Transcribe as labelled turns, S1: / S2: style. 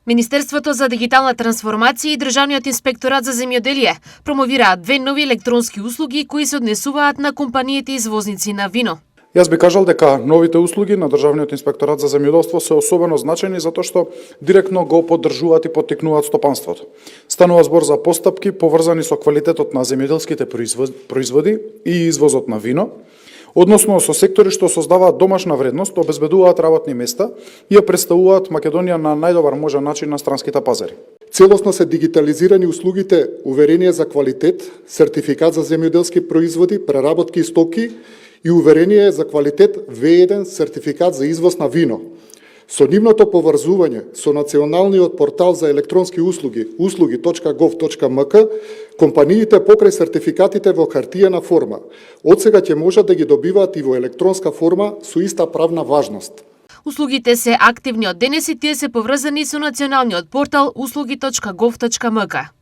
S1: Министерството за дигитална трансформација и Државниот инспекторат за земјоделие промовираат две нови електронски услуги кои се однесуваат на компаниите извозници на вино.
S2: Јас би кажал дека новите услуги на Државниот инспекторат за земјоделство се особено значајни затоа што директно го поддржуваат и поттикнуваат стопанството. Станува збор за постапки поврзани со квалитетот на земјоделските производи и извозот на вино, односно со сектори што создаваат домашна вредност, обезбедуваат работни места и ја представуваат Македонија на најдобар можен начин на странските пазари.
S3: Целосно се дигитализирани услугите уверение за квалитет, сертификат за земјоделски производи, преработки и стоки и уверение за квалитет V1 сертификат за извоз на вино. Со нивното поврзување со националниот портал за електронски услуги услуги.gov.mk, компаниите покрај сертификатите во хартиена форма од сега ќе можат да ги добиваат и во електронска форма со иста правна важност.
S1: Услугите се активни од денес и тие се поврзани со националниот портал услуги.gov.mk.